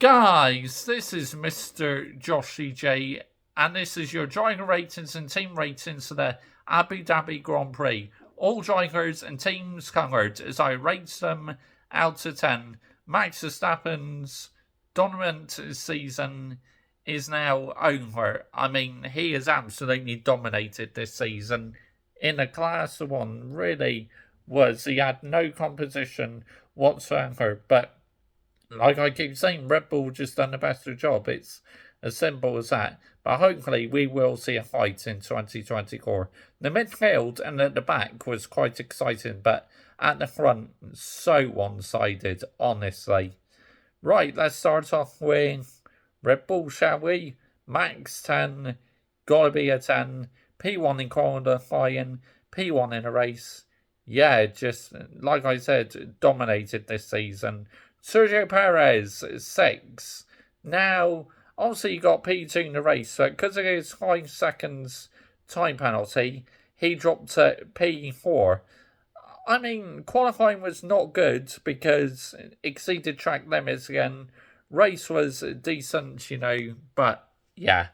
Guys, this is Mr. Joshy J, and this is your driver ratings and team ratings for the Abu Dhabi Grand Prix. All drivers and teams covered as I rate them out of 10. Max Verstappen's dominant season is now over. I mean, he has absolutely dominated this season in a Class 1, really was. He had no competition whatsoever, but like I keep saying, Red Bull just done a better job. It's as simple as that. But hopefully we will see a fight in 2024. The midfield and at the back was quite exciting, but at the front, so one-sided, honestly. Right, let's start off with Red Bull, shall we? Max 10, gotta be a 10. P1 in qualifying, P1 in a race. Yeah, just like I said, dominated this season. Sergio Perez, 6. Now, obviously, he got P2 in the race, so because of his 5 seconds time penalty, he dropped to P4. I mean, qualifying was not good because it exceeded track limits again. Race was decent, but yeah,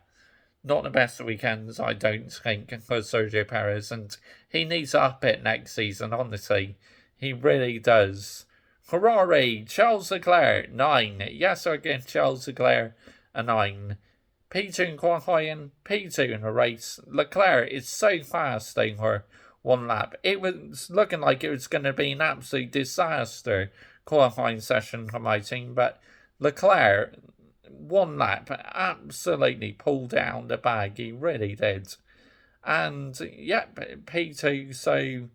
not the best weekends, I don't think, for Sergio Perez, and he needs to up it next season, honestly. He really does. Ferrari, Charles Leclerc, 9. Yes, I give Charles Leclerc a 9. P2 in qualifying, P2 in a race. Leclerc is so fast over one lap. It was looking like it was going to be an absolute disaster qualifying session for my team, but Leclerc, one lap, absolutely pulled down the bag. He really did. And, P2, so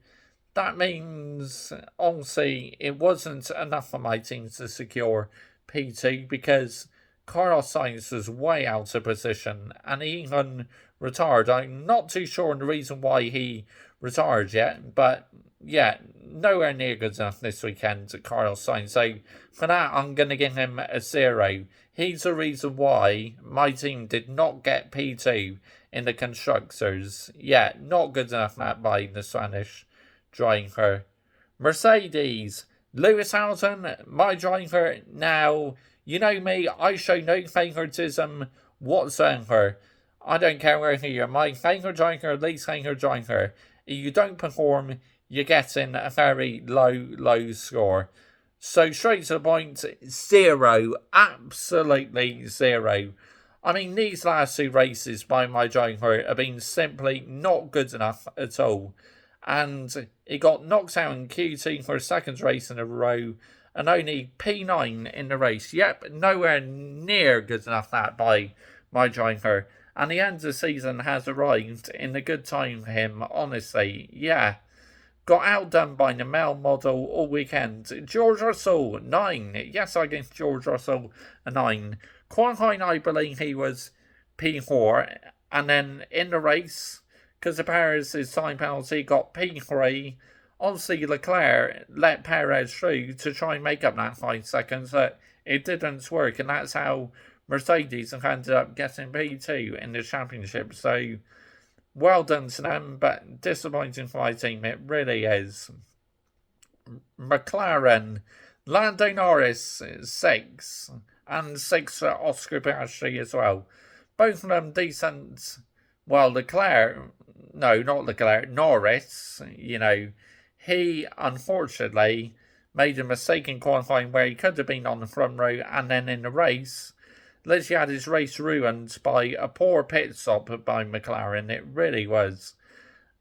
that means, obviously, it wasn't enough for my team to secure P2 because Carlos Sainz was way out of position and he even retired. I'm not too sure on the reason why he retired yet, but yeah, nowhere near good enough this weekend, Carlos Sainz. So for that, I'm going to give him a 0. He's the reason why my team did not get P2 in the Constructors. Yeah, not good enough that by the Spanish driver. Mercedes, Lewis Hamilton, my driver. Now, you know me, I show no favouritism whatsoever. I don't care whether you're my favourite driver or least favourite driver. If you don't perform, you're getting a very low score. So straight to the point, 0. Absolutely 0. I mean, these last 2 races by my driver have been simply not good enough at all. And he got knocked out in Q2 for a second race in a row and only P9 in the race. Yep, nowhere near good enough that by my driver. And the end of the season has arrived in a good time for him, honestly. Yeah, got outdone by the male model all weekend. George Russell, 9. Yes, I give George Russell a 9. Qualifying, I believe he was P4. And then in the race, because of Perez's time penalty, got P3. Obviously, Leclerc let Perez through to try and make up that 5 seconds, but it didn't work, and that's how Mercedes have ended up getting P2 in the championship. So, well done to them, but disappointing for my team, it really is. McLaren, Lando Norris, 6, and 6 for Oscar Piastri as well. Both of them decent. Well, Norris, he unfortunately made a mistake in qualifying where he could have been on the front row, and then in the race, literally had his race ruined by a poor pit stop by McLaren. It really was.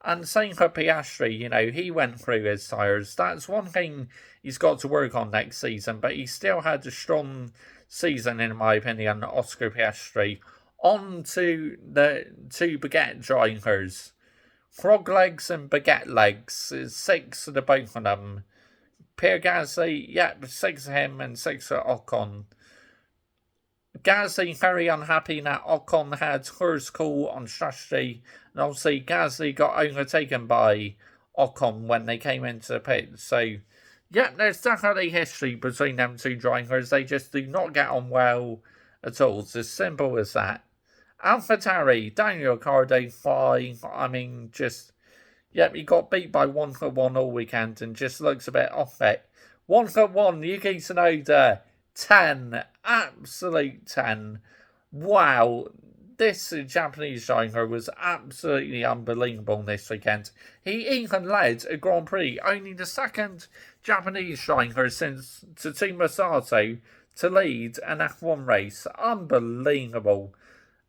And same for Piastri, he went through his tyres. That's one thing he's got to work on next season, but he still had a strong season, in my opinion, Oscar Piastri. On to the 2 baguette drivers. Frog legs and baguette legs. 6 for the both of them. Pierre Gasly, 6 for him and 6 for Ocon. Gasly very unhappy that Ocon had first call on strategy. And obviously Gasly got overtaken by Ocon when they came into the pit. So, there's definitely history between them 2 drivers. They just do not get on well at all. It's as simple as that. AlphaTauri, Daniel Ricciardo, 5. I mean, he got beat by 1-1 all weekend and just looks a bit off it. 1-1, Yuki Tsunoda, 10. Absolute 10. Wow. This Japanese driver was absolutely unbelievable this weekend. He even led a Grand Prix, only the second Japanese driver since Tsunoda Sato to lead an F1 race. Unbelievable.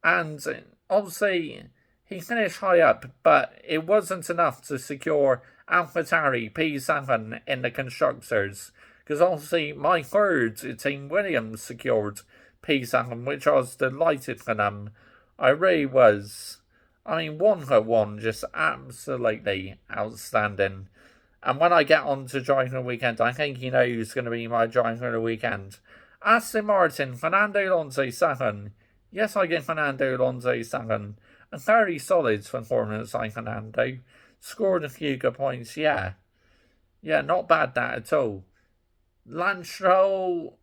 And obviously, he finished high up, but it wasn't enough to secure AlphaTauri P7 in the Constructors. Because obviously, my third team, Williams, secured P7, which I was delighted for them. I really was. I mean, 1 just absolutely outstanding. And when I get on to driving the weekend, I think you know who's going to be my driver of the weekend. Aston Martin, Fernando Alonso 7. Yes, I give Fernando Alonso 7. A very solid performance by Fernando. Scored a few good points, yeah. Yeah, not bad that at all. Lance Stroll.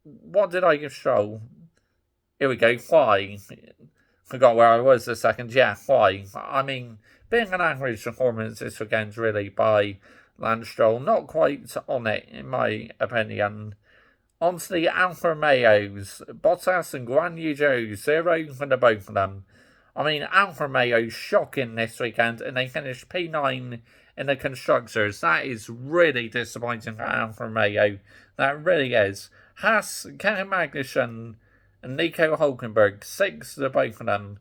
What did I give Stroll? Here we go, why? Forgot where I was a second. Yeah, why? I mean, being an average performance this weekend, really, by Lance Stroll. Not quite on it, in my opinion. On to the Alfa Romeos. Bottas and Guan Yu Zhou, 0 for the both of them. I mean, Alfa Romeo shocking this weekend, and they finished P9 in the Constructors. That is really disappointing for Alfa Romeo. That really is. Haas, Kevin Magnussen, and Nico Hulkenberg, 6 for the both of them.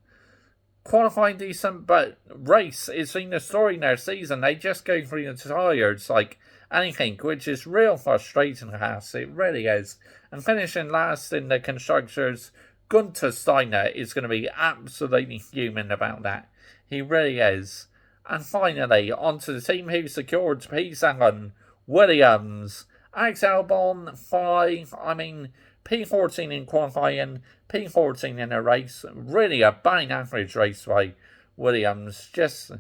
Qualifying decent, but race is been the story in their season. They just go through the tyres like anything, which is real frustrating for Haas. It really is. And finishing last in the Constructors, Gunther Steiner is going to be absolutely fuming about that. He really is. And finally, onto the team who secured P7, Williams. Alex Albon, 5. I mean, P14 in qualifying, P14 in a race. Really a bang average race by Williams. Just,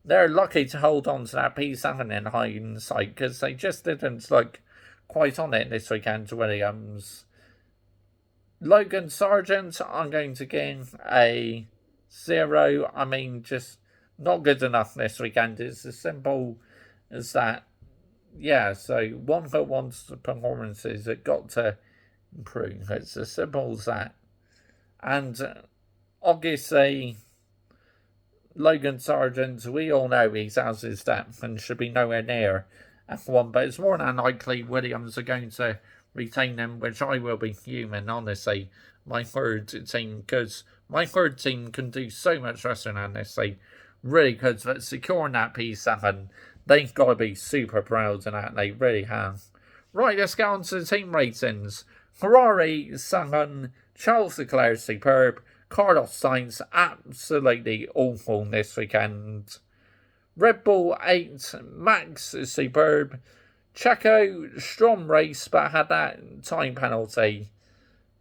they're lucky to hold on to that P7 in hindsight, because they just didn't look quite on it this weekend, Williams. Logan Sargent, I'm going to give a 0. I mean, just not good enough this weekend. It's as simple as that. Yeah, so 1-for-1's performances, it got to improve. It's as simple as that. And obviously, Logan Sargent, we all know he has his depth and should be nowhere near F1, but it's more than likely Williams are going to retain him, which I will be fuming, honestly. My third team, because my third team can do so much better than this. They really could, but securing that P7, they've got to be super proud of that. They really have. Right, let's get on to the team ratings. Ferrari 7, Charles Leclerc superb, Carlos Sainz absolutely awful this weekend. Red Bull 8, Max superb, Checo strong race but had that time penalty.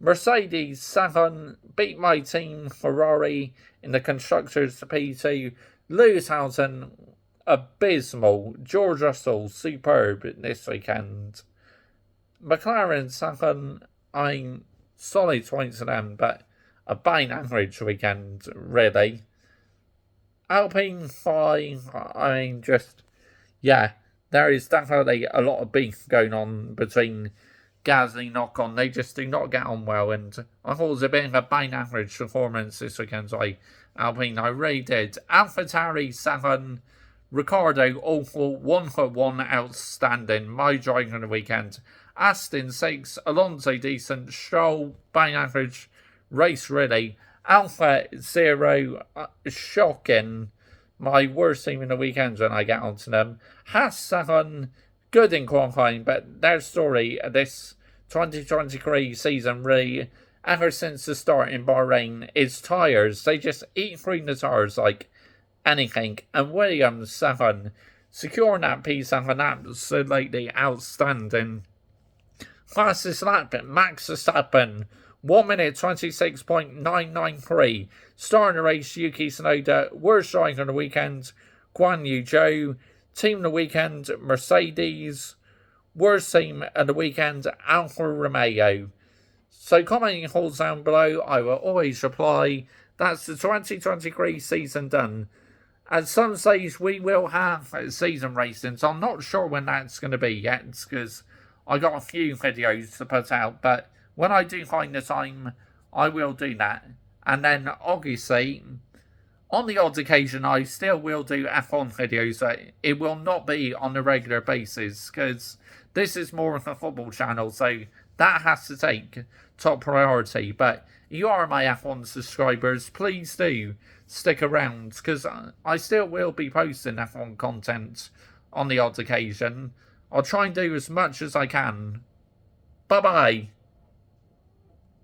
Mercedes 7, beat my team Ferrari in the Constructors P2. Lewis Hamilton abysmal, George Russell superb this weekend. McLaren 7, I'm solid points to them, but a bang average weekend, really. Alpine 5, I mean, just, yeah, there is definitely a lot of beef going on between Gasly knock-on. They just do not get on well, and I thought it was a bit of a bang average performance this weekend by Alpine. I really did. AlphaTauri 7, Ricardo awful, 1-for-1 outstanding, my driver of the weekend. Aston 6, Alonso decent, Stroll bang average, race really. Alpha 0, shocking, my worst team in the weekend when I get onto them. Haas 7, good in qualifying, but their story this 2023 season really, ever since the start in Bahrain, is tyres. They just eat through the tyres like anything. And Williams 7, securing that P7, absolutely outstanding. Fastest lap, Max Verstappen, 1 minute 26.993. Starting the race, Yuki Tsunoda. Worst driver of the weekend, Guan Yu Zhou. Team of the weekend, Mercedes. Worst team of the weekend, Alfa Romeo. So commenting holes down below, I will always reply. That's the 2023 season done. At some stage, we will have season racing, so I'm not sure when that's going to be yet, because I got a few videos to put out, but when I do find the time, I will do that. And then, obviously, on the odd occasion, I still will do F1 videos, but it will not be on a regular basis, because this is more of a football channel, so that has to take top priority. But you are my F1 subscribers, please do stick around, because I still will be posting F1 content on the odd occasion. I'll try and do as much as I can. Bye-bye.